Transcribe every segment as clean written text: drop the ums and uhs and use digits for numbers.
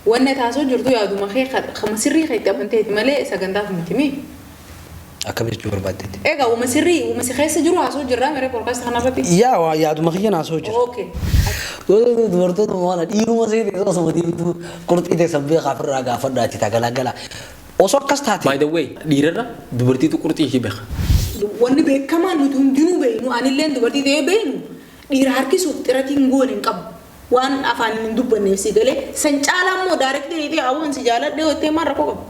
وانا تاسو جرتو يا دوما خي خمسري خي تبنتي مالي سكندا في متمي أكمل جور بعدين ايغا ومسري سجرو اسو جرا مره بودكاست خنا بتي يا دوما خي أنا أسوي اوكي دورتو ما ندي ما زي ده سو مدي تو كرت إذا سبب خافر راجع فردا تيتا gala osoo akkas taate by the way dhiirarra dubartiitu qurxii ishee beeka wanni beekamaan nuti hundinuu beeknu anillee dubartii ta'ee beeknu dhiira harkisuuf xiratiin goone hin qabu waan afaan hin dubbanneef si galee san caalaa immoo daareektii ta'ee awwaan si jaaladhe hottee maal rakkoo qabu.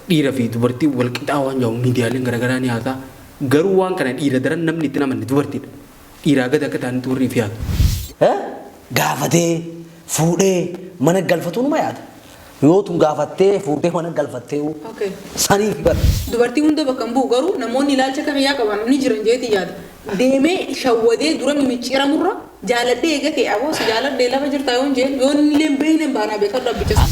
Dhiira fi dubartii wal qixaa waan jiru miidiyaaleen garaagaraa ni haasa garuu waan kana dhiira daran namni itti namanne dubartiidha dhiiraa gad akka ta'an turrii fi haatu. Gaafatee fuudhee mana galfatu numa yaada. Yoo tun gaafattee fuudhee mana galfattee saniif bara. Dubartii hunda bakka bu'u garuu namoonni ilaalcha kafayyaa qaban ni jiran jeeti yaada. Deemee shawwadee dura mimicciiramurra jaaladhee eegatee aboo si jaaladhee lafa jirtaa yoo hin jeen yoo illee beeyne baanaa beekadhu abbichas.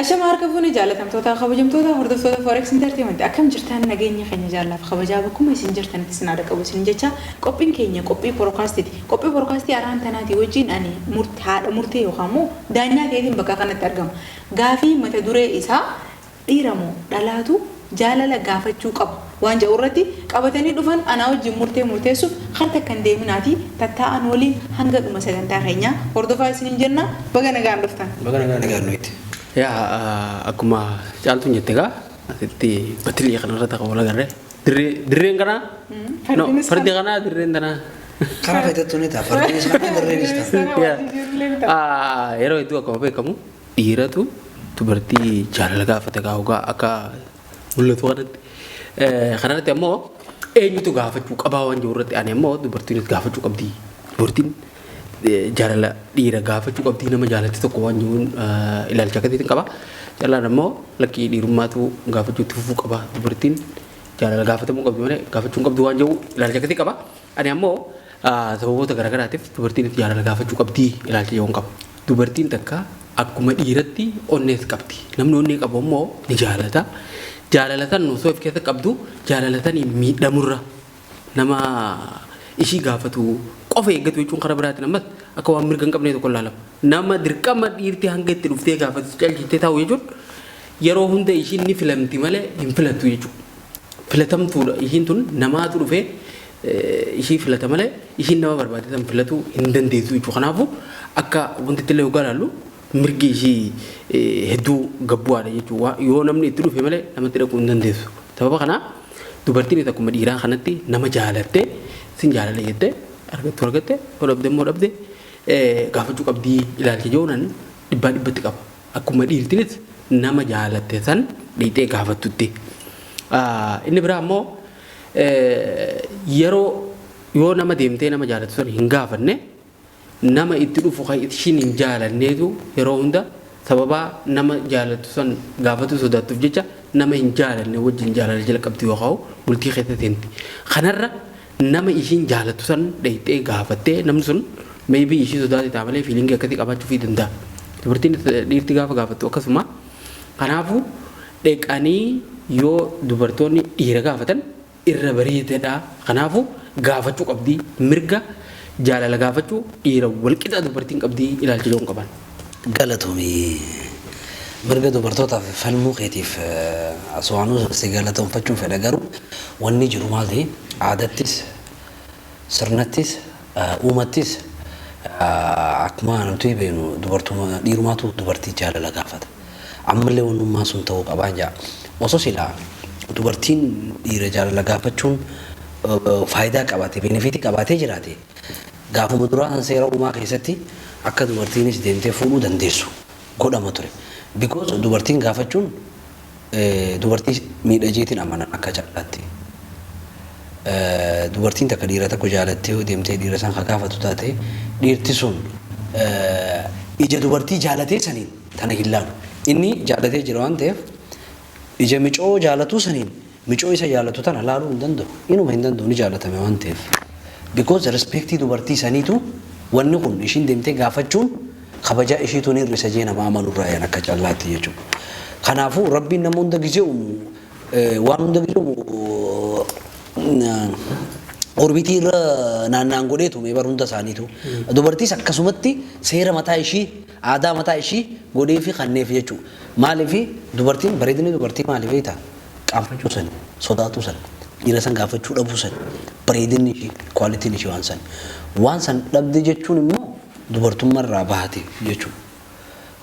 Ashama harka fuuni jaalatamtoota kabajamtoota hordoftoota Forex Entertainment akkam jirtan nageenya keenya jaalaaf kabajaa bakkuma isin jirtanitti isin haadha qabu isin jecha qophiin keenya qophii podcaastiti qophii podcaastii araan tanaati wajjin ani haadha murtee yookaan immoo daanyaa ta'eetiin bakka kanatti argama gaafii mata duree isaa dhiiramoo dhalaatu jaalala gaafachuu qabu waan jedhu irratti qabatanii dhufan anaa wajjin murteessuuf harta kan deeminaati tattaa'an waliin hanga dhuma sagantaa keenya hordofaa isin jenna baga nagaan dhuftan. Baga nagaan nuti. Ya akkuma caaltuun jette egaa asitti batilii kanarra ta'a wal agarree dirreen kana fardi kana dirreen tana karaa fayyadatu ni ta'a fardiinis kana dirreenis ta'a. Yeroo hedduu akkuma beekamu dhiiratu dubartii jaalala gaafate gaa'ugaa akka mul'atu kanatti ammoo eenyutu gaafachuu qabaa waan jiru irratti ani ammoo dubartiinis gaafachuu qabdi dubartiin jaalala dhiira gaafachuu qabdi nama jaalatti tokko waan jiruun ilaalcha akkasiitiin qaba. Jaalalli ammoo lakkii dhiirummaatu gaafachuutti fufuu qaba. Dubartiin jaalala gaafatamuu qabdi malee gaafachuu hin qabdu waan jiru ilaalcha akkasii qaba. Ani ammoo sababoota garaagaraatiif dubartiin jaalala gaafachuu qabdi ilaalcha jiruun qaba. Dubartiin takka akkuma dhiiratti onnees qabdi. Namni onnee qabu ammoo ni jaalata. Jaalalatan osoo of keessa qabdu jaalalatan miidhamurra nama ishii gaafatu qofa eeggatu jechuun karaa biraatiin ammas akka waan mirga hin qabne tokko ilaalama. Nama dirqama dhiirtii hanga itti dhuftee gaafatu calchitee taa'u jechuun yeroo hunda ishiin ni filamti malee hin filattu jechuudha. Filatamtuudha ishiin tun namaatu dhufee ishii filata malee ishiin nama barbaadatan filatu hin dandeessu jechuudha. Kanaafuu akka wanti itti illee hoggaa ilaallu mirgi ishii hedduu gabbu'aadha jechuudha. Yoo namni itti dhufe malee namatti dhaquu hin dandeessu. Sababa kanaa dubartiin akkuma dhiiraa kanatti nama jaalattee sin jaalala jettee argatte dhabde immoo dhabde gaafachuu qabdii ilaalcha joonan dhibbatti qaba. Akkuma dhiirtiinis nama jaalatte san dhiitee gaafattutti. Inni biraa ammoo yeroo yoo nama deemtee nama jaalattu san hin gaafanne nama itti dhufu kan ishiin hin jaalanneetu yeroo hunda sababaa nama jaalattu san gaafatu sodaattuuf jecha nama hin jaalanne wajjin jaalala jala qabdi yoo ka'u bultii keessa teenti. Kanarra nama ishiin jaalatu san dheeyxee gaafattee namni sun maybe ishii sodaate ta'a malee fiilingii akkasii qabaachuu danda'a. Dubartiin dhiirti gaafa gaafattu akkasuma. Kanaafuu dheeqanii yoo dubartoonni dhiira gaafatan irra bareedaadha. Kanaafuu gaafachuu qabdii mirga jaalala gaafachuu dhiira walqixa dubartiin qabdii ilaalcha joon qaban. Galatoomii mirga dubartootaaf falmuu keetiif aswaanuu si galatoonfachuun fedha garuu wanni jiru maal ta'e aadattis sirnattis uumattis akkuma nuti beeknu dhiirumaatu dubartii jaalala gaafata. Ammallee wannummaa sun ta'uu qabaan jaa. Osoo silaa dubartiin dhiira jaalala gaafachuun faayidaa qabaate benefitii qabaatee jiraate gaafuma duraa seera uumaa keessatti akka dubartiinis deemtee fuudhuu dandeessu godhama ture. Because dubartiin gaafachuun dubartii miidhajeetiin amanan akka jaalaatti. Dubartiin takka dhiira tokko jaalattee deemtee dhiira san gaafatu taate dhiirti sun ija dubartii jaalatee saniin tana hin laalu. Inni jaalatee jira waan ta'eef ija micoo jaalatuu saniin micoo isa jaalatu tana laaluu hin danda'u. Inuma hin danda'u ni jaalatame waan ta'eef. Because respectii dubartii saniitu wanni kun ishiin deemtee gaafachuun kabaja ishiituun hir'isa jee nama amanurraa yan akka callaatti jechuudha. Kanaafuu rabbiin nama hunda gizee uumu waan hunda gidduu orbitii irra naannaan godheetu mee barumsa isaaniitu dubartiis akkasumatti seera mataa ishii aadaa mataa ishii godhee fi kanneef jechuudha. Maaliif dubartiin bareedinni dubartii maaliif ta'a? Qaanfachuu san sodaatu san dhiira san gaafachuu dhabuu san bareedinni ishii kwaalitiin ishii waan san dhabde jechuun immoo dubartummaarraa bahate jechuudha.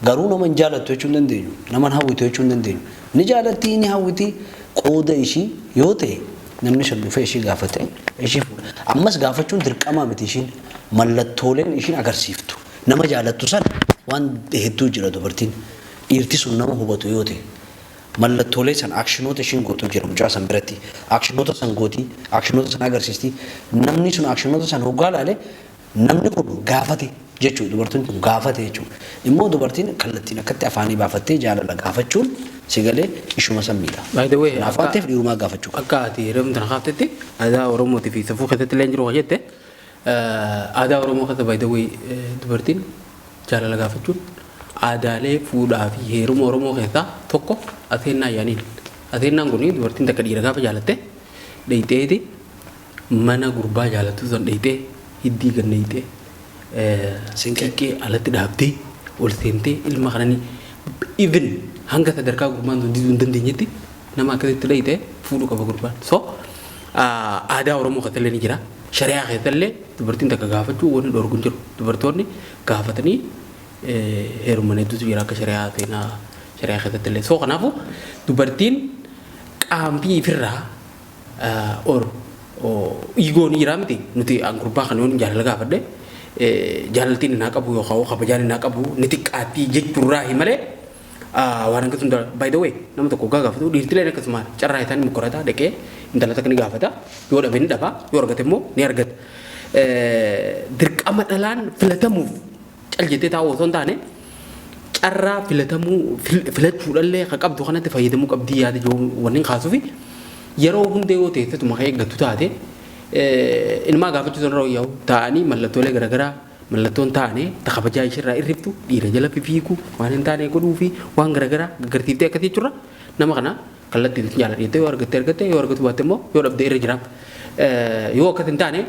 Garuu nama hin jaalattu jechuu hin dandeenyu. Nama hin hawwitu jechuu hin dandeenyu. Ni jaalatti ni hawwiti qooda ishii yoo ta'e namni shan dhufee ishii gaafate ishii fuudha. Ammas gaafachuun dirqama miti ishiin mallattooleen ishiin agarsiiftu. Nama jaalattu san waan hedduu jira dubartiin. Dhiirti sun nama hubatu yoo ta'e mallattoolee san akshinoota ishiin gootu jira mucaa san biratti. Akshinoota san gootii, akshinoota san agarsiisti. Namni sun akshinoota san hoggaa laale namni kun gaafate jechuudha. Dubartiin kun gaafate jechuudha. Immoo dubartiin kallattiin akkatti afaanii baafattee jaalala gaafachuun sigalee ishuma sammiidha. By the way, Naafaatteef dhiirumaa gaafachuu. akka ati yeroo kaaftetti aadaa Oromootii fi safuu keessatti illee jiru jette aadaa Oromoo keessa by the way dubartiin jaalala gaafachuun aadaalee fuudhaa fi heeruma Oromoo keessaa tokko ateennaa ayyaaniin. Ateennaan kun dubartiin takka dhiira gaafa jaalatte dheeyxeeti mana gurbaa jaalattu sun dheeyxee hiddii ganna hiixee sinqeeqee alatti dhaabdee ol seentee ilma kananii even hanga sadarkaa gurbaan sun diduu hin dandeenyetti nama akkasitti dheeyxee fuudhuu qaba gurbaan. So aadaa Oromoo keessatti illee ni jira. Shari'aa keessatti illee dubartiin takka gaafachuu wanni dhorku hin jiru. Dubartoonni gaafatanii heeruma hedduutu jira akka shari'aa seenaa shari'aa keessatti illee. So kanaafuu dubartiin qaambii ifirraa igoon jira miti nuti gurbaa kan yoon jaalala gaafadhe jaalaltiin naa qabu yookaan kabajaan naa qabu ni xiqqaatti jechuurraa himalee waan akkasuma dura by the way nama tokko gaafatu dhiirtileen akkasuma carraa isaan mukorataa dhaqee intala takka ni gaafata yoo dhabe ni dhaba yoo argate immoo ni argata. Dirqama dhalaan filatamuuf cal jettee taa'u osoo hin taane carraa filachuudhallee kan qabdu kanatti fayyadamuu qabdii yaada jiru wanneen kaasuufi yeroo hundee yoo teessatuma kan eeggatu taate ilmaa gaafachuu sanarra yaa'u taa'anii mallattoolee garaagaraa mallattoon taane takabajaa ishirraa irriftu dhiira jala fiigu waan hin taane godhuu fi waan garaagaraa garsiiftee akkasii jechuudha nama kana kallattiin jaaladheettee yoo argatte yoo argatu baatte immoo yoo dhabdee irra jira yoo akkas hin taane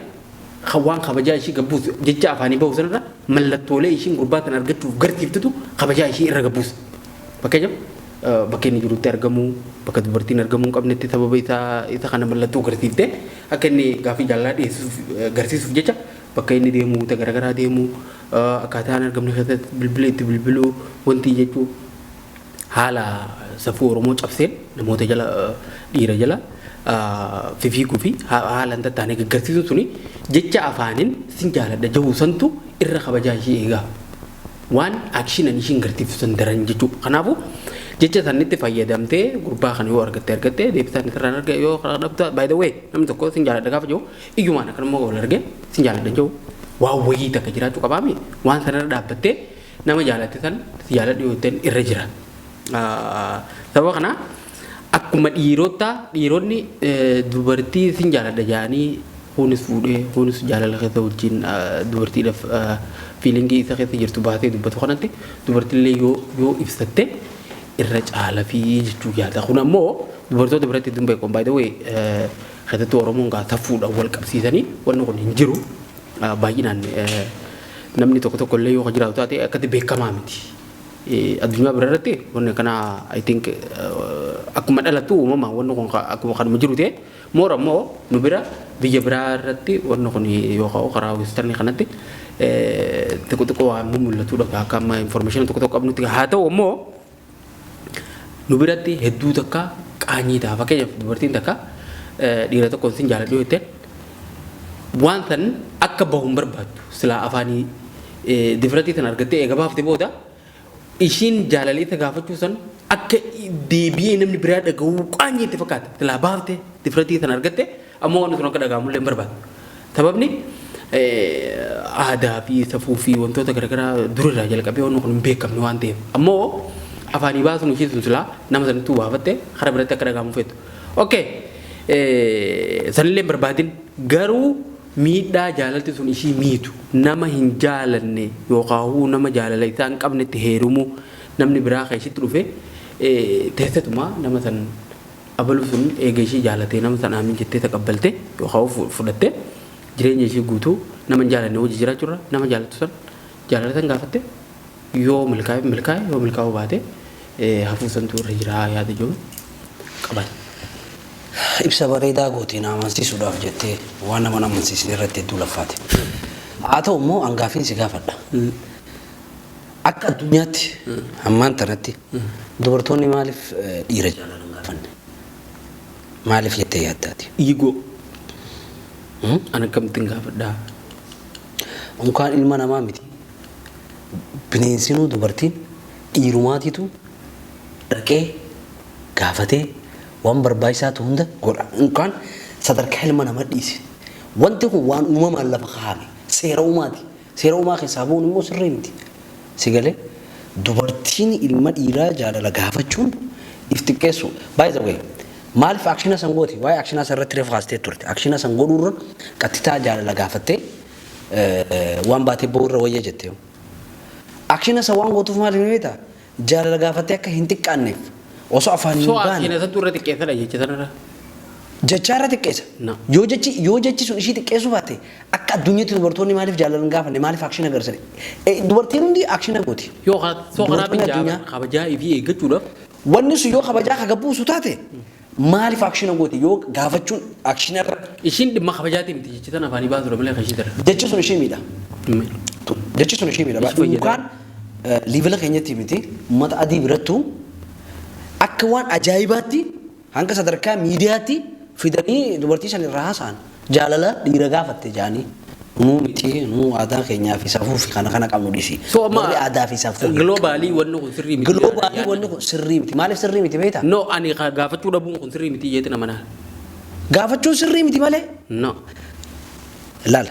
waan kabajaa ishii gabbuus jecha afaanii bahu sanarra mallattoolee ishiin gurbaatan argachuuf garsiiftutu kabajaa ishii irra gabbuus fakkeenyaaf bakka inni jirutti argamu bakka dubartiin argamuu hin qabnetti sababa isa kana mallattoo garsiiftee akka inni gaaffii jaalalaa dhiyeessuuf garsiisuuf jecha bakka inni deemu garaagaraa deemu akkaataan argamne keessatti bilbila itti bilbiluu wanti jechuu haala safuu Oromoo cabseen namoota jala dhiira jala fiiguu fi haala hin tattaane garsiisuun suni jecha afaaniin sin jaaladha jahuu santu irra kabajaa ishee eegaa waan akshinan ishiin garsiiftan daran jechuudha. Kanaafuu jecha sanitti fayyadamtee gurbaa kana yoo argatte deebisaan irraan arge yoo dhabda by the way namni tokko sin jaaladha gaafa jiru iyyumaan akka nama wal arge sin jaaladha jiru waan wayii takka jiraachuu qabaami waan sanarra dhaabbattee nama jaalatte san si jaaladha yoo ta'an irra jira. Sababa kana akkuma dhiironni dubartii sin jaaladha jaanii kunis fuudhee kunis jaalala keessa wajjin dubartiidhaaf fiilingii isa keessa jirtu baatee dubbatu kanatti dubartiillee yoo ibsatte irra caala fi jechuu yaada. Kun ammoo dubartoota biratti hin beekamu by the way keessattuu Oromoon gaafa fuudhan wal qabsiisanii wanni kun hin jiru baay'inaan namni tokko illee yoo jiraatu taate akkatti beekamaa miti. Addunyaa bira irratti wanni kana I think akkuma dhalattu uumama wanni kun akkuma kanuma jiru ta'e moora ammoo nu bira biyya biraa irratti wanni kun yoo karaa western kanatti tokko waan mul'atudha akka amma information tokko qabnutti haa ta'u ammoo nu biratti hedduu takka qaanyii ta'a fakkeenyaaf dubartiin takka dhiira tokko sin jaaladhu yoo ta'e waan san akka bahuun barbaaddu silaa afaanii difiratii san argattee eega baaftee booda ishiin jaalaliisa gaafachuu san akka deebi'ee namni biraa dhaga'uu qaanyii itti fakkaata silaa baaftee difiratii san argatte ammoo wanni sun akka dhaga'amullee hin barbaadu. Sababni aadaa fi safuu fi wantoota garaagaraa durirraa jalqabee wanni kun hin beekamne waan ta'eef ammoo afaanii baasuun ishee sun silaa nama sanatti baafatte kara biratti akka dhaga'amu feetu. Okay sanillee barbaadin garuu miidhaa jaalalti sun ishii miitu nama hin jaalanne yookaan nama jaalala isaa hin qabnetti heerumu namni biraa kan ishitti dhufe teessatuma nama san abalu sun eega ishii jaalatee nama sanaa min jettee taqabbalte yookaan fudhatte jireenya ishii guutuu nama jaalanne hojii jiraachuurra nama jaalatu san jaalatan gaafatte yoo milkaa'e yoo milkaa'uu baate hafuu santu irra jira yaada jiru qaban. Ibsa bareedaa gootiin amansiisuudhaaf jettee waan nama amansiisan irratti hedduu laffaate. Haa ta'u immoo hangaafiin si gaafadha. Akka addunyaatti hammaan tanatti dubartoonni maaliif dhiira jaalala hin gaafanne? Maaliif jettee yaaddaati? Dhiigoo. Ana akkamittiin gaafadhaa? Unkaan ilma namaa miti. Bineensinuu dubartiin dhiirumaatiitu dhaqee gaafatee waan barbaachisaatu hunda godha. Unkaan sadarkaa ilma namaa dhiise. Wanti kun waan uumamaan lafa kaa'ame seera uumaati. Seera uumaa keessaa bu'uun immoo sirrii miti. Sigalee dubartiin ilma dhiiraa jaalala gaafachuun if xiqqeessu. By the way, maaliif akshina san gooti? Waa'ee akshina san irratti reefu haastee turte. Akshina san godhuurra qattitaa jaalala gaafattee waan baatee bo'uurra wayya jettee. Akshina san waan gootuuf maaliif beektaa? Jaalala gaafattee akka hin xiqqaanneef osoo afaan hin baane. Akshina san turre xiqqeessadha jecha sanarra. Jechaarra xiqqeessa. Yoo jechi sun ishii xiqqeessu baate akka addunyaatti dubartoonni maaliif jaalala hin gaafanne maaliif akshina agarsiise? Dubartiin hundi akshina gooti. Yoo karaa biyyaa kabajaa fi eeggachuudhaaf. Wanni sun yoo kabajaa kaga buusu taate maaliif akshina gooti yoo gaafachuun akshina irra. Ishiin dhimma kabajaatii miti jechi sana afaanii baasuu malee kan ishii dara. Jechi sun ishii miidha. Jechi sun ishii miidha. Yookaan liivila keenyatti miti uummata adii birattu akka waan ajaa'ibaatti hanga sadarkaa miidiyaatti fidanii dubartii san irraa haasa'an jaalala dhiira gaafatte jaanii nuu miti nuu aadaa keenyaa fi safuu fi kana qabnu dhisi. Warri aadaa fi safuu. Globaalii wanni kun sirrii miti. Globaalii wanni kun sirrii miti. Maaliif sirrii miti beektaa? No ani gaafachuu dhabuun kun sirrii miti jeetti nama naa. Gaafachuun sirrii miti malee? No. Laala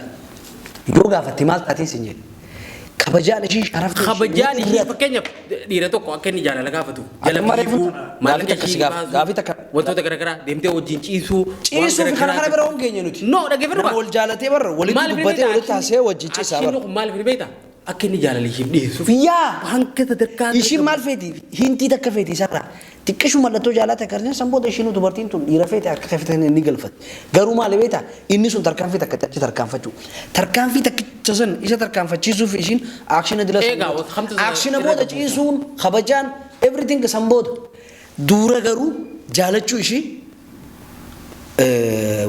yoo gaafatte maal taatee sin jedhe kabajaan ishii sharafte. Kabajaan ishii fakkeenyaaf dhiira tokko akka inni jaalala gaafatu. Jala biifuu maallaqa ishii gaafii takka wantoota garaagaraa deemtee wajjin ciisuu. Ciisuu fi kana bira waan geenye nuti. No dhaggeeffatu nama wal jaalatee barra walitti dubbatee walitti haasee wajjin ciisaa barra. Akshini kun maaliif ni beektaa? Akka inni jaalala ishiif dhiyeessuuf. Yaa hanga sadarkaa. Ishiin maal feeti? Hintii takka feeti isarraa. Xiqqishu mallattoo jaalata agarsiisan san booda ishiin dubartiin tun dhiira feete akka feetan inni galfate. Garuu maal beektaa? Inni sun tarkaanfii takka achi tarkaanfachuu. Tarkaanfii takkicha san isa tarkaanfachiisuuf ishiin akshina dila sun. Akshina booda ciisuun kabajaan everything san booda. Dura garuu jaalachuu ishii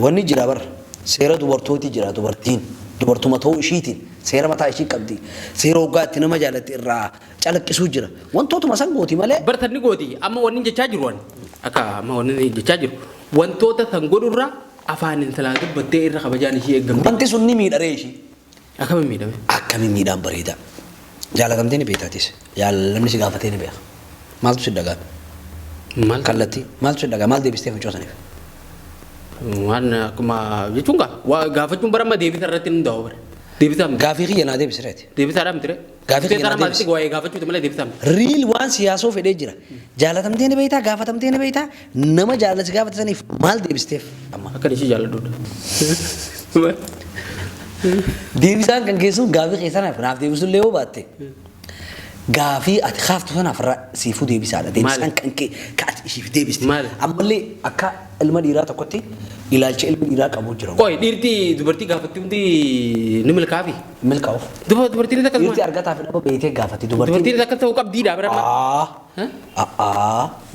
wanni jira barra. Seera dubartooti jira dubartiin. Dubartuma ta'uu ishiitiin seera mataa ishii qabdi. Seera hoggaatti nama jaalatti irraa calaqqisuu jira. Wantootuma san gooti malee. Bartanni gooti amma wanni jechaa jiru waan akka amma wanni jechaa jiru wantoota san godhurraa afaan intalaa dubbattee irra kabajaan ishii eeggamti. Wanti sun ni miidharee ishii. Akkamiin miidhame? Akkamiin miidhaan bareeda. Jaalatamtee ni beektatis. Jaalallamni si gaafatee ni beeka. Maaltu si dhagaa? Maal kallattii maaltu si dhagaa? Maal deebistee ficoosaniif? Waan akkuma jechuun gaafachuun baramma deebisa irratti nu daawwa bara. Deebisa miti. Gaafii kiyya naa deebisireeti. Deebisaadhaa miti. Gaafii kiyya naa deebisi. Waa'ee gaafachuuti malee deebisa miti. Riil waan siyaasoo fedhee jira. Jaalatamtee ni beektaa gaafatamtee ni beektaa nama jaalasi gaafatasaniif maal deebisteef? Akka ishii jaalladhuudha. Deebisaan kan keessuun gaafii keessanaaf naaf deebisuun yoo baatte. Gaafii ati kaaftu sanaaf irraa siifuu deebisaadha. Deebisaan kan kee ati ishiif deebiste. Ammallee akka ilma dhiiraa tokkotti ilaalcha ilmi dhiiraa qabu jira. Qoy dhiirti dubartii gaafatti hundi ni milkaafi. Milkaa'uuf. Dubartiin takka dhiirti argataa fi dhaba beekee gaafatti dubartiin takka ta'uu qabdiidha bira.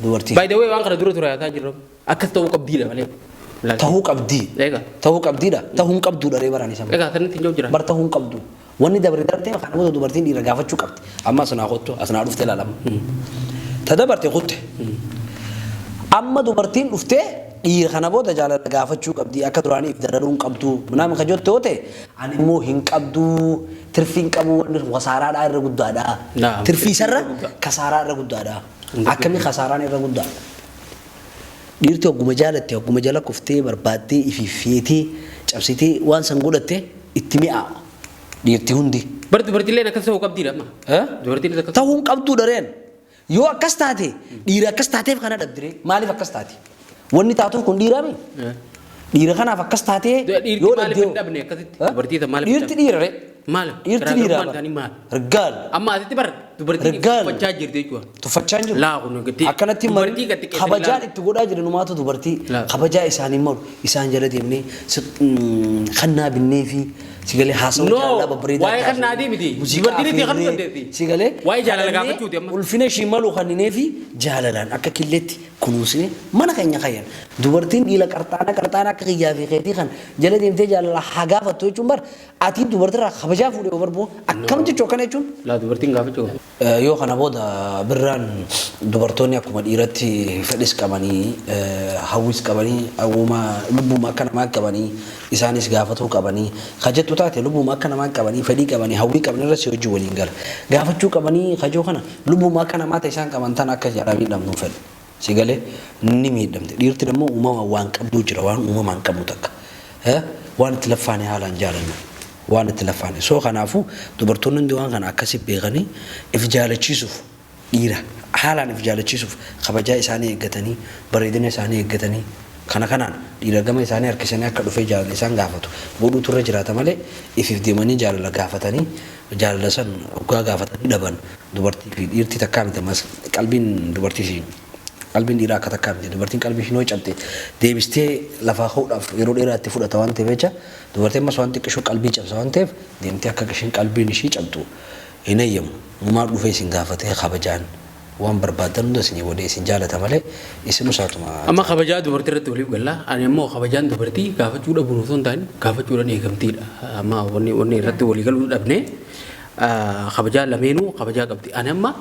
Dubartii. By the way waan kana dura ture yaataa jirra. Akkas ta'uu qabdiidha malee. Ta'uu qabdii. Ta'uu qabdiidha. Ta'uu hin qabduudha ree baraan isaa. Egaa sanatti hin jira. Bar ta'uu hin qabdu. Wanni dabaree darbee kana booda dubartiin dhiira gaafachuu qabdi. Amma asnaa qottu asnaa dhuftee ilaalama. Ta dabartee kutte. Amma dubartiin dhuftee dhiira kana booda jaalala gaafachuu qabdi akka duraanii if dararuu hin qabdu. Naami ka jotte yoo ta'e ani immoo hin qabdu tirfii hin qabu wanni wasaaraadhaa irra guddaadha. Tirfii isarra kasaaraa irra guddaadha. Akkamii kasaaraan irra guddaadha. Dhiirti hogguma jaalatte hogguma jala kuftee barbaaddee ififfeetee cabsitee waan san godhatte itti mi'aawa. Dhiirti hundi. Dubartiileen akkas ta'uu qabdiidha amma. Dubartiin akkas ta'uu hin qabdu dareen. Yoo akkas taate dhiira akkas taateef kana dhabdire maaliif akkas taate? Wanni taatuuf kun dhiirame. Dhiira kanaaf akkas taatee yoo maaliif hin dhabne akkasitti dubartii tan maaliif dhiirti dhiirare maal dhiirti dhiiraa rigaal amma asitti bar dubartiin uffachaa jirti jechuudha tuffachaa jiru laa kun gatti akkanatti kabajaan itti godhaa jiran numaatu dubartii kabajaa isaanii malu isaan jala deemnee kannaa binnee fi sigalee haasawuu jaalala babbareedaa waa'ee kannaa deemiti dubartiin itti kan dandeetti sigalee waa'ee jaalala gaafachuuti amma ulfina ishii malu kanninee fi jaalalaan akka killeetti kunuunsine mana keenya kayyan dubartiin dhiila qarxaana akka kiyyaa fi keetii kan jala deemtee jaalala haa gaafattu jechuun bar ati dubartirraa kabajaa fuudhee obarbo akkam jechuu akkana jechuun laa dubartiin gaafachuu yoo kana booda birraan dubartoonni akkuma dhiiratti fedhis qabanii hawwis qabanii hawwuma lubbuma akka namaa qabanii isaanis gaafatuu qabanii kajettu taate lubbuma akka namaa qabanii fedhii qabanii hawwii qabanii irra si hojii waliin gala gaafachuu qabanii kajoo kana lubbuma akka namaa ta'e isaan qaban tan akka jaalamii dhabnuu fedhu sigalee ni miidhamte dhiirti immoo uumama waan qabduu jira waan uumamaan qabnu takka waan itti laffaane haalaan jaalanna waan itti laffaane soo kanaafu dubartoonni hundi waan kana akkasi beekanii if jaalachiisuuf dhiira haalaan if jaalachiisuuf kabajaa isaanii eeggatanii bareedina isaanii eeggatanii kana kanaan dhiira gama isaanii harkisanii akka dhufee jaalala isaan gaafatu godhuu turre jiraata malee if deemanii jaalala gaafatanii jaalala san dhugaa gaafatanii dhaban dubartii fi dhiirti takkaa miti ammas qalbiin dubartii qalbiin dhiiraa akka takkaa miti dubartiin qalbii ishee cabte deebistee lafaa ka'uudhaaf yeroo dheeraa itti fudhata waan ta'eef jecha dubartiin ammas waan xiqqishuu qalbii cabsa waan ta'eef deemtee akka isheen qalbiin ishee cabtu hin eeyyamu uumaa dhufee isin gaafatee kabajaan waan barbaadan hunda isin wadee isin jaalata malee isin usaatuma. Amma kabajaa dubartii irratti waliif galla ani immoo kabajaan dubartii gaafachuu dhabuun osoo hin taane gaafachuudhaan eegamtiidha amma wanni irratti walii galuu dhabnee kabajaa lameenuu kabajaa qabdi ani amma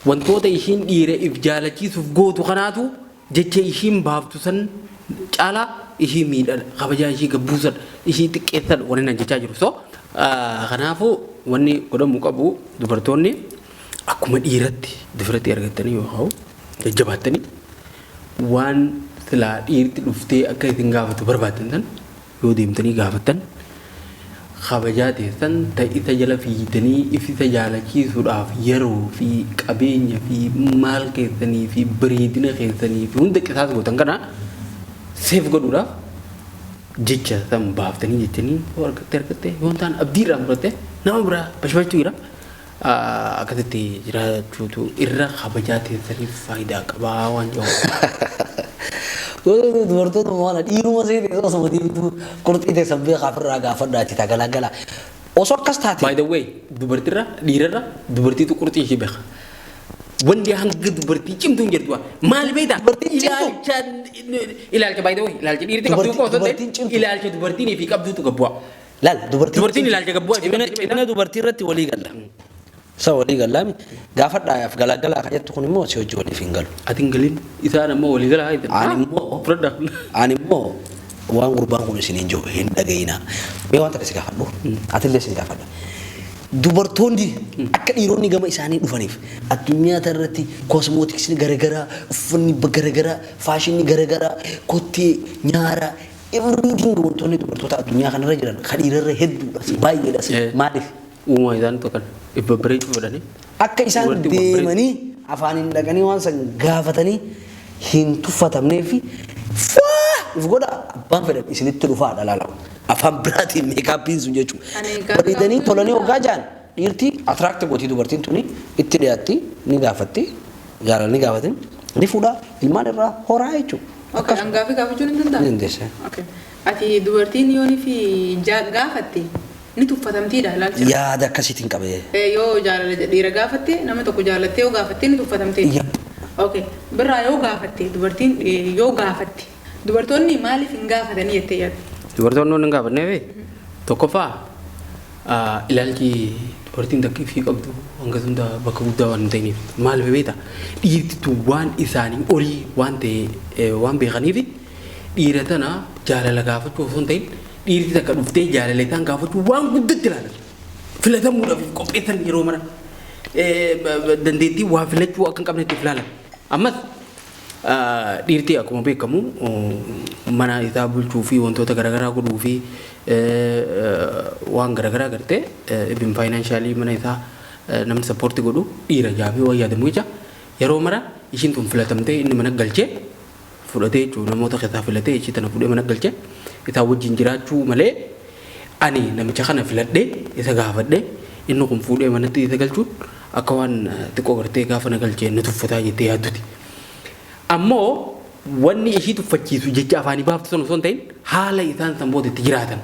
wantoota ishiin dhiira if jaalachiisuuf gootu kanaatu jecha ishiin baaftu san caalaa ishii miidhadha kabajaa ishii gabbuusan ishii xiqqeessan wanni nan jechaa jiru so kanaafuu wanni godhamuu qabu dubartoonni akkuma dhiiratti difirratti argatanii yoo jajjabaattanii waan silaa dhiirti dhuftee akka isin gaafatu barbaaddan san yoo deemtanii gaafattan kabajaa teessan isa jala fiigdanii ifisa jaalachiisuudhaaf yeroo fi qabeenya fi maal keessanii fi bareedina keessanii fi hunda qisaas gootan kana seef godhuudhaaf jecha san baaftanii jechanii yoo argatte yoo ta'an abdiirraa muratte nama biraa bashbachuu jira akkasitti jiraachuutu irra kabajaa teessaniif faayidaa qabaa waan jiru. dubartoota maana dhiiruma seetee osoo diimtu qurxii teessan beekaa ofirraa gaafadhaa itti tagalagala osoo akkas taate. By the way dubartiirra dhiirarra dubartiitu qurxii ishee beeka. Wanti hanga dubartii cimtuun jirtu maal beektaa? Ilaalcha by the way ilaalcha dhiirti qabdu yoo ta'e ilaalcha dubartiin fi qabduutu gabbu'a. Laal dubartiin ilaalcha gabbu'a. Inni dubartii irratti walii galla. Sa walii gallaami gaafadhaaf galagala akka jettu kun immoo si hojii waliif hin galu. Ati hin galin isaan ammoo walii galaa hin ani immoo waan gurbaan kun isin hin jiru hin dhagayina. Mee waan takka si gaafadhu atillee si gaafadha. Dubartoonni akka dhiironni gama isaanii dhufaniif addunyaa irratti kosmootiksii garagaraa uffanni garagaraa faashinii garagaraa kottee nyaara everything wantoonni dubartoota addunyaa kanarra jiran kan dhiirarra hedduudha baay'eedhas maaliif uumaa isaan tokkan ibba bareechuu godhanii akka isaan deemanii afaaniin dhaqanii waan san gaafatanii hin tuffatamnee fi if godha abbaan fedhan isinitti dhufaa dhalaalamu afaan biraatiin meekaappiin sun jechuudha bareedanii tolanii hoggaa jaan dhiirtii atiraakti gootii dubartiin tuni itti dhiyaatti ni gaafatti jaalala ni gaafatin ni fuudhaa ilmaan irraa horaa jechuudha. Okay, anggafi gaafachuun hin danda'amu. Dandeessa. Okay. Ati dubartiin yoonii fi gaafatte ni tuffatamtiidha ilaalcha. Yaada akkasiitiin qabee. Yoo jaalala dhiira gaafatte nama tokko jaalattee yoo gaafatte ni tuffatamtee. Okay. Birraa yoo gaafatte dubartiin yoo gaafatte dubartoonni maaliif hin gaafatanii jettee yaadda? Dubartoonni hin gaafanneefi tokkoffaa ilaalchi dubartiin takkii fi qabdu hanga sunda bakka guddaa waan hin ta'iniif maal beekta dhiirtitu waan isaanii olii waan ta'e waan beekaniif dhiira tana jaalala gaafachuu osoo hin ta'in dhiirti takka dhuftee jaalala isaan gaafachuu waan guddatti ilaalan filatamuudhaaf qopheessan yeroo mara dandeettii waa filachuu akka hin qabnetti ilaalan ammas dhiirti akkuma beekamu mana isaa bulchuu fi wantoota garaagaraa godhuu fi waan garaagaraa gartee ibin faayinaansaalii mana isaa namni sappoortii godhu dhiira jaamee waan yaadamu jecha yeroo mara ishiin tun filatamtee inni mana galchee fudhatee jechuudha namoota keessaa filatee ishii tana fuudhee mana galchee isaa wajjin jiraachuu malee ani namicha kana filadhee isa gaafadhee inni kun fuudhee manatti isa galchuun akka waan xiqqoo gartee gaafa na galchee na tuffataa jettee yaadduti. Ammoo wanni ishii tuffachiisu jecha afaanii baaftu sun osoo hin ta'in haala isaan sanboota itti jiraatan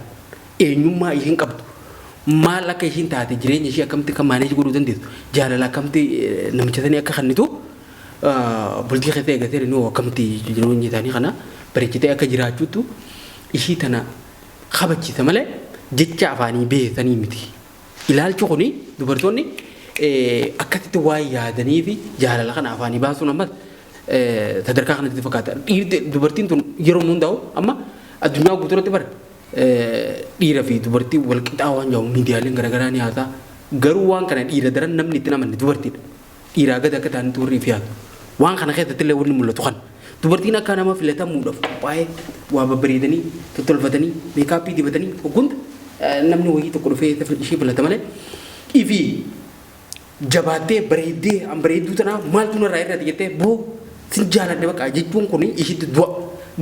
eenyummaa ishiin qabdu maal akka ishiin taate jireenya ishii akkamitti kan maaneeji godhuu dandeessu jaalala akkamitti namicha sanii akka kennitu bultii keessa eegatee inni akkamitti jireenya isaanii kana bareechitee akka jiraachuutu ishii tana kabachiisa malee jecha afaanii beeksanii miti. Ilaalchi kuni dubartoonni akkasitti waa yaadanii fi jaalala kana afaanii baasuun ammas sadarkaa kanatti fakkaata. Dubartiin tun yeroo hundaa'u amma addunyaa guutuuratti bara dhiira fi dubartii wal qixaa waan jiru miidiyaaleen garaagaraa ni haasaa garuu waan kana dhiira daran namni itti namanne dubartiidha. Dhiiraa gad akka ta'anitti warri fi yaadu. Waan kana keessatti illee wanni mul'atu kan. Dubartiin akka nama filatamuudhaaf qophaa'ee waa babbareedanii tottolfatanii meekaappii dibatanii hoggunta namni wayii tokko dhufee ishee filata malee ifi jabaattee bareeddee an bareedduu tanaa maaltu narraa irratti jettee boo sin jaaladhe bakka jechuun kun ishiitti du'a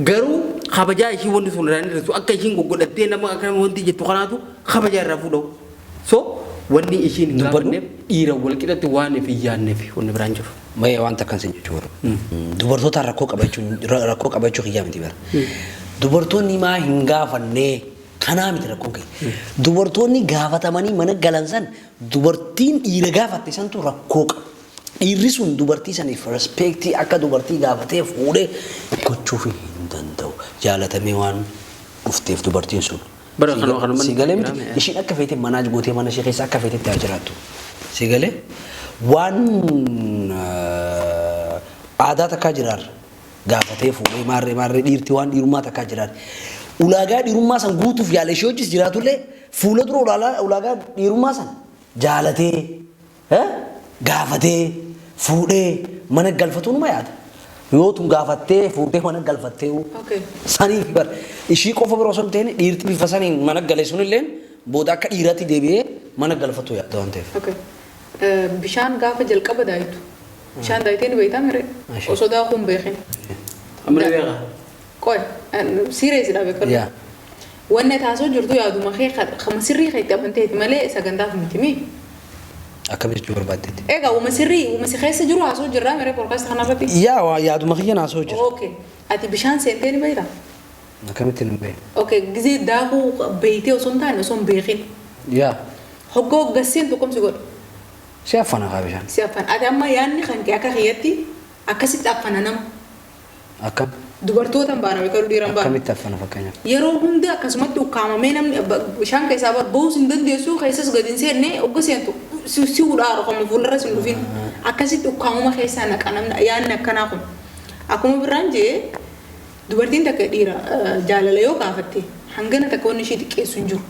garuu kabajaa ishii wanti sun irraa irratti akka ishiin goggodhattee nama akka wanti jettu kanaatu kabajaa irraa fuudhamu so wanni ishiin hin gaafanneef dhiira wal qixatti waan fi yaanneef wanni biraan jiru. Mayee wanta kan sin jechuudha. Dubartoota rakkoo qabachuu kiyyaa miti bara. Dubartoonni maa hin gaafannee kanaa miti rakkoon kee. Dubartoonni gaafatamanii mana galansan dubartiin dhiira gaafatte santu rakkoo qaba. Dhiirri sun dubartii saniif respeektii akka dubartii gaafatee fuudhee gochuuf hin danda'u. Jaalatamee waan dhufteef dubartiin sun. Sigalee miti ishiin akka feete manaa gootee mana ishee keessa akka feetetti haa jiraattu. Sigalee waan aadaa takkaa jiraar gaafatee fuudhee maarree dhiirti waan dhiirummaa takkaa jiraar. Ulaagaa dhiirummaa san guutuuf yaala ishee hojis jiraatullee fuula dura ulaagaa dhiirummaa san jaalatee gaafatee fuudhee mana galfatu numa yaada. Yoo tun gaafattee fuudhee mana galfattee saniif bar ishii qofa biroo osoo hin ta'in dhiirti bifa saniin mana galee sunillee booda akka dhiiraatti deebi'ee mana galfatu yaada waan ta'eef. Bishaan gaafa jalqaba daayitu bishaan daayitee ni beektaa miree osoo daakuun beekin. Amma beekaa. Qoy siireesidha beekamu. Wanni taasoo jirtu yaaduma kee kama sirrii kee itti amanteeti malee sagantaaf miti mii. Akkamitti jechuu barbaaddetti? Egaa uma si keessa jiru haasoo jirraa miree podcast kanarratti. Yaaduma kiyyaan haasoo jira. Okay. Ati bishaan seentee ni beektaa? Akkamitti hin beeku? Okay. Gizee daakuu beektee osoo hin taane osoo hin beekin. Hoggoo hoggasseen tokkomsi godha. Si affana kaa bishaan. Si affana. Ati amma yaadni kan kee akka kiyyatti akkasitti affana nama. Akkam? Dubartootaan baana beekaru dhiiran baana. Akkamitti affana fakkeenyaaf? Yeroo hunda akkasumatti ukkaamamee namni bishaan keessaa bahuu hin dandeessu keessas gadi hin seenne hogga seentu si hudhaa roqamne fuuldura si hin dhufin. Akkasitti ukkaamuma keessaa naqa namni yaadni akkanaa kun. Akkuma biraan jee dubartiin takka dhiira jaalala yoo gaafatte hangana takka wanni ishee xiqqeessu hin jiru.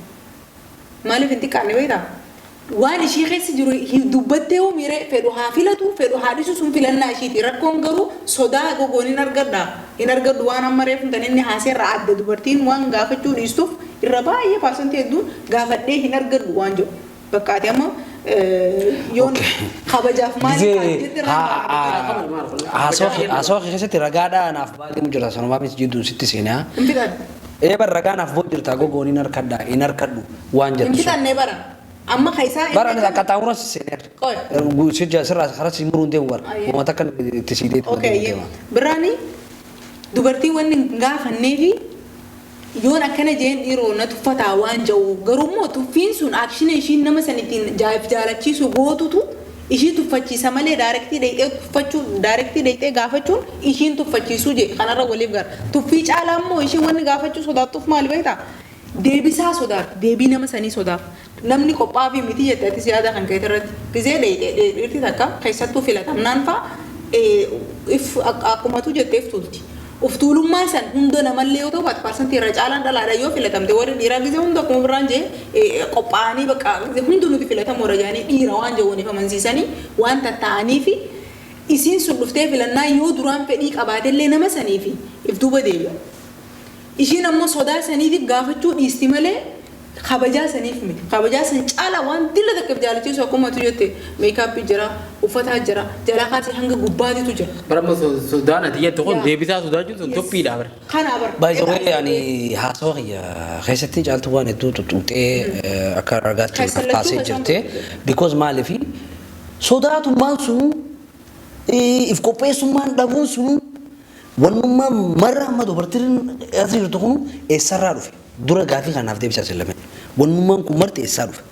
Maaliif hin xiqqaanne beektaa? Waan ishee keessa jiru dubbattee hoo miiree fedhu haa filatu fedhu haa dhiisu sun filannaa isheeti rakkoon garuu sodaa gogoon hin argadhu waan amma reefu hin inni haaseerraa adda dubartiin waan gaafachuu dhiistuuf irra baay'ee paasantii hedduun gaafadhee hin argadhu waan jiru bakka ati amma yoon kabajaaf maaliif haasawaa keessatti ragaadhaa naaf baatee mu jirta sanumaa miti jidduun sitti seenaa. Eebar ragaa naaf boo jirta gogoon hin harkadhu waan jedhu. Infitanne bara. Amma kaisaa bara ni akka taawura seener sirja sirraa karaa si muruun deemu bara uummata kan itti siidee biraani dubartii wanni gaafannee fi yoon akkana jeen dhiiroo na tuffataa waan jiru garuu immoo tuffiin sun akshinii ishiin nama sanittiin jaalachiisu gootutu ishii tuffachiisa malee daarektii dheeyxee gaafachuun ishiin tuffachiisuu jee kanarra waliif gara tuffii caalaa immoo ishiin wanni gaafachuu sodaattuuf maali beektaa? Deebisaa sodaaf deebii nama sanii sodaaf namni qophaa fi miti jettee siyaasa kan ka'e irratti gizee dheedhiirti takka keessattuu filatamnaan fa'a akkumatu jetteef tulti. Uftuulummaa san hunda namallee yoo ta'u baatu parsantii irra caalaan dhalaadha yoo filatamte warri dhiiraa gizee hunda akkuma biraan jee qophaa'anii bakka hundi nuti filatamuudha jedhanii dhiira waan jawwaniif amansiisanii waan tatta'anii fi isiin sun dhuftee filannaa yoo duraan fedhii qabaatellee nama sanii fi if duuba deebi'a. Ishiin ammoo sodaa saniitiif gaafachuu dhiisti malee خبجا سنيف مي خبجا سنجالا وان دلة تكب جالتي سو كم تجتي ميك اب جرا وفتها جرا جلا خاصي هنگ غبادي تجرا برام سودان هتيجي تكون ديبيتا سودان جو توبي دابر خنا بر باي ذا واي يعني هاسوغي خيستي جالت وان توتي اكار ارغات فاسي جرتي بيكوز مالي في سوداتو مالسو if kopesu man dabun sunu wanuma marra ma dubartiin asir tukunu esarra dhufe dura gaafi kanaaf deebisa sallame wanuma ku marti esarra dhufe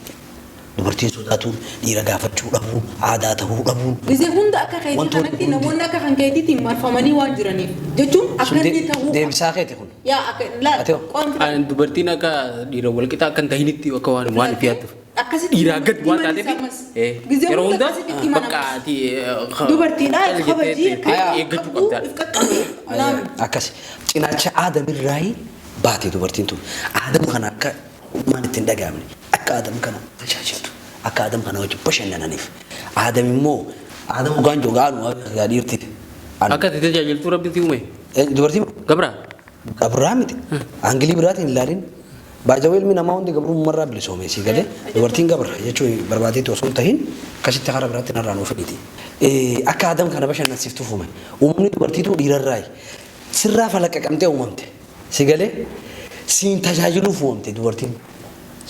dubartiin sodaatu dhiira gaafachuu dhabu aadaa ta'uu dhabu bizee hunda akka kayti kanatti namoonni akka kan kaytiitti marfamanii waan jiraniif jechuun akka inni ta'uu deebisaa keeti kun yaa akka la an dubartiin akka dhiira walqixa akka hin tahinitti akka waan fiyattu dhiira gad waan taateef yeroo hunda bakka ati dubartiidha kabajii eeggachuu qabda akkas cinaacha aadamirraayi baate dubartiin tun aadamu kana akka maan ittiin dhagaamne akka aadamu kana tajaajiltu akka aadamu kana wajjin bashannananiif aadam immoo aadamu gaanjoo gaanu dhiirti akka itti tajaajiltuu rabbitti uume dubartiin gabra gabraa miti angilii biraatiin ilaalin baajaweel mi namaa hundi gabruu marraa bilisoome si galee dubartiin gabra jechuun barbaadeetti osoo tahin akkasitti hara biraatti narraa nuuf fiditi akka aadam kana bashannansiiftuuf uume uumamni dubartiitu dhiirarraayi sirraa falaqqaqamtee uumamte si galee siin tajaajiluuf uumamte dubartiin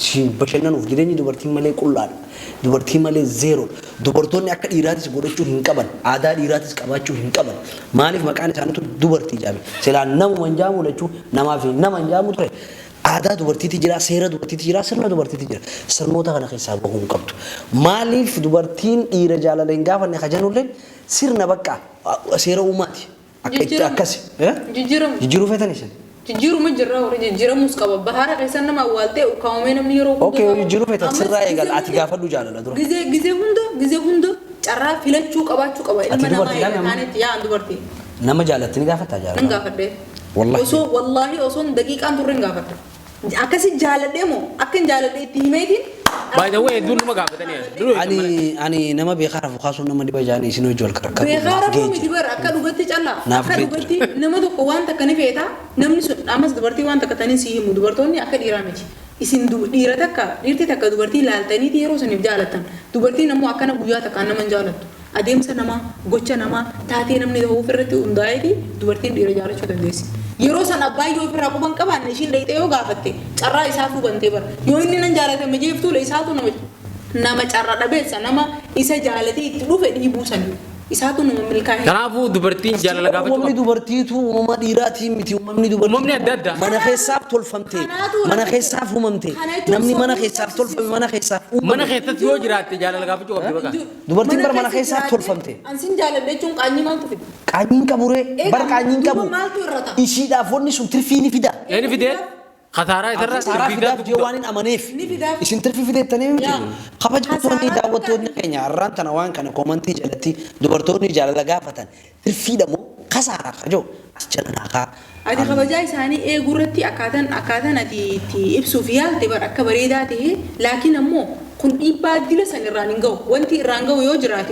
siin bashannanuuf jireenyi dubartiin malee qullaadha dubartii malee zeero dubartoonni akka dhiiraatis godhachuu hin qaban aadaa dhiiraatis qabaachuu hin qaban maaliif maqaan isaaniitu dubartii jaame silaa namuma hin jaamu lachuu namaaf nama hin jaamu ture aadaa dubartiitti jira seera dubartiitti jira sirna dubartiitti jira sirnoota kana keessaa bahuu hin qabdu maaliif dubartiin dhiira jaalala hin gaafanne kajanulleen sirna bakka seera uumaati akka itti akkasi jijjiiruu feetanis jijjiiruu ma jirra hore jijjiiramuus qaba bahara keessa nama awwaaltee kaawwamee namni yeroo okay jijjiiruu feetan sirraa eegal ati gaafadhu jaalala dura gizee hunda carraa filachuu qabaachuu qaba ilma namaa kaanetti yaa dubartii nama jaalatti ni gaafataa jaalala ni gaafadhe wallahi osoo daqiiqaan turre ni gaafadhe akkasi jaaladhee moo akkan jaaladhee itti himeetiin by the way dur nama gaafatanii ani nama beekara fuqaasu nama diba jaanii isin hojii wal karkar beekara fumi dibar akka dhugatti calla akka dhugatti nama tokko waan takka ni feeta namni sun amas dubartii waan takka tanii si himu dubartoonni akka dhiiraa miti isin dhiira takka dhiirti takka dubartii laaltanii yeroo saniif jaalatan dubartiin ammoo akkana guyyaa takka nama jaalattu adeemsa namaa gocha namaa taatee namni ta'uu ofirratti hundaa'eeti dubartiin dhiira jaalachuu dandeessi yeroo san abbaayyoo ofirraa quban qabaanne ishiin dhayxee yoo gaafatte carraa isaa fubantee bara yoo inni nan jaalatame jeeftuule isaatu nama carra dhabeessa nama isa jaalatee itti dhufe dhiibuu sanii isaatu nama milkaa'e kanaafuu dubartiin jaalala gaafachuu uumamni dubartiitu uumama dhiiraatii miti uumamni adda addaa mana keessaaf tolfamte mana keessaaf uumamte namni mana keessaaf tolfame mana keessaaf mana keessatti yoo jiraatte jaalala gaafachuu qabdi bakka dubartiin bar mana keessaaf tolfamte ansin jaaladhe jechuun qaanyii maaltu fide qaanyiin qaburee bar qaanyiin qabu ishiidhaaf wanni sun tirfii ni fida ni fidee خسارة ترى خسارة فيداف جوانين أمانيف إسن ترفي فيداف تاني خبج كتوني دعوتوني كنيا ران تناوان كنا كومنتي جلتي دبرتوني جال لقافتن ترفي دمو خسارة جو أسجلنا خا هذه خبجاي ثاني إيه قرتي أكادن تي إبسوفيال تبر أكبريداته لكن أمو kun dhiibbaa dila san irraan hin gahu wanti irraan gahu yoo jiraate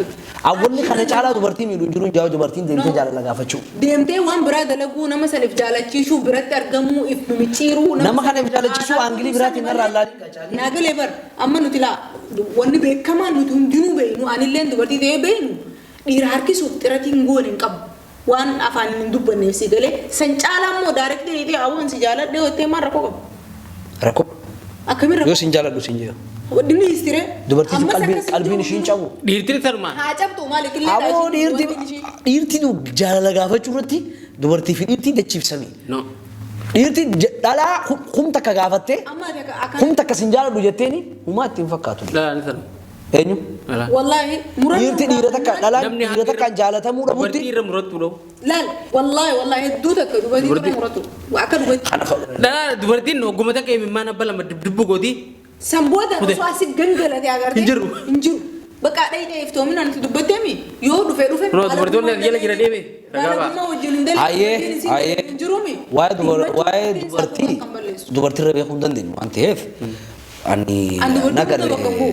awwalli kana caalaa dubartiin miidhu jiru jaa'u dubartiin deemtee jaalala gaafachuu deemtee waan biraa dalaguu nama saniif jaalachiisuu biratti argamuu if mimicciiruu nama kana if jaalachiisuu aangilii biraatiin irraa laalii naagalee bar amma nuti laa wanni beekamaa nuti hundinuu beeynu anilleen dubartii ta'ee beeynu dhiira harkisuuf xiratiin goon hin qabu waan afaan hin dubbanneef si galee san caalaa immoo daarektii ta'ee awwaan si jaaladhee hottee maan rakkoo qabu rakkoo akkamiin rakkoo yoo sin jaaladhu sin jira ودني يستري dubartiin qalbiin ishiin cabu dhiirtii sarmaa haa cabtu maali killee aboo dhiirtii nu jaalala gaafachuu irratti dubartii fi dhiirtii dachiifsanii no dhiirtii dhalaa humta akka gaafattee humta akka sin jaaladhu jetteeni humaa ittiin fakkaatu dhalaan sana eenyu wallahi dhiirtii dhiira takka dhalaan dhiira takka jaalatamuu dhabutti dhiira murattu dhoo laal wallahi hedduu takka dubartii muratu akka dubartiin hogguma takka himimmaan abba lama dibdibbu gooti Samboota osoo asi gangalate agartee injiru bakka dhayxee iftoomin anti dubbattemi yoo dhufe no dubartoonni jala jira deeme ragaaba ayee waa'ee dubartii beekuu hin dandeenyu waan ta'eef ani nagarree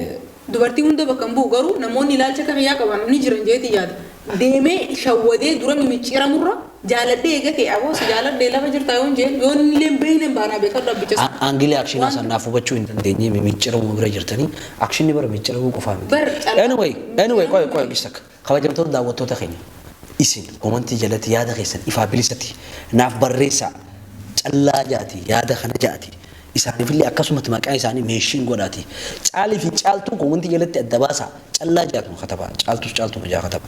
dubartii hunda bakka hin bu'u garuu namoonni ilaalcha kafayyaa qaban ni jiran jeeti yaada deemee shawwadee dura mimicciiramurra jaaladhee eegate aboo si jaaladhee lafa jirtaa yoon jeen yoon illee beeynen baanaa beekadhu abbichas. Aangilee akshinaa sanaaf hubachuu hin dandeenye micciramuu bira jirtanii akshinni bara micciramuu qofaa miti. Anyway qoy bisakka kabajamtoota daawwattoota keenya isin komantii jalatti yaada keessan ifaa bilisatti naaf barreessaa callaa jaati yaada kana jaati. Isaaniifillee akkasumatti maqaa isaanii meeshiin godhaati. Caalii fi caaltuu komantii jalatti adda baasaa callaa jaatu kataba caaltuus caaltuu majaa kataba.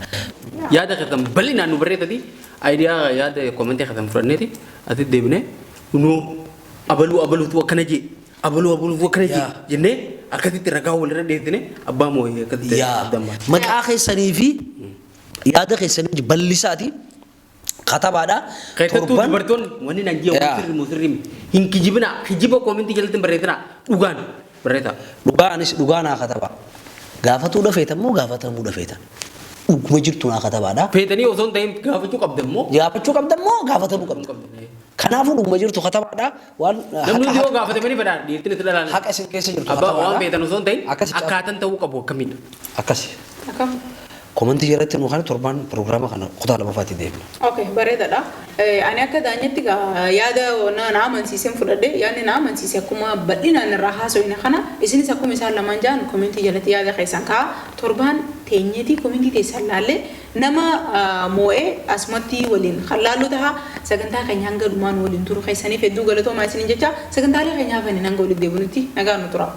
Yaada keessan bal'inaan nu barreessati aayidiyaa yaada komantii keessan fudhanneeti ati deebinee nu abaluutu akkana jee abaluutu akkana jee jennee akkasitti ragaa walirra dhiyeessine abbaa moo'ee akkasitti abdammaa. Maqaa keessanii fi yaada keessanii bal'isaati. Katabaadha. Keessattuu dubartoonni wanni naan ji'a musirriimi hin kijibina kijiba komintii jalatti barreessina dhugaan barreessa. Dhugaanis dhugaanaa kataba. Gaafatuu dhafeetan moo gaafatamuu dhafeetan? Dhuguma jirtu naa katabaadha. Feetanii osoo hin ta'in gaafachuu qabdan moo? Gaafachuu qabdan moo gaafatamuu qabdan? Kanaafuu dhuguma jirtu katabaadha. Waan namni yoo gaafatamanii fedhaan dhiirtiin itti dhalaan. Haqa isin keessa jirtu katabaadha. Abbaa waan feetan osoo hin ta'in akkaataan ta'uu qabu akkamiidha? Akkasi. Komantii jalatti nu kana torban programma kana kutaa lamaffaatti deebina. Okay, bareedaadha. Ani akka daanyetti yaada na amansiiseen fudhadhe yaadni na amansiise akkuma bal'inaan irraa haasofne kana isinis akkuma isaan lamaan jaan komantii jalatti yaada keessan kaa torban teenyeeti komantii teessan laallee nama moo'ee asumatti waliin hallaallu taha sagantaa keenya hanga dhumaan waliin turu keessaniif hedduu galatoomaa isiniin jecha sagantaalee keenyaaf ani hanga waliin deebinutti nagaan nu tura.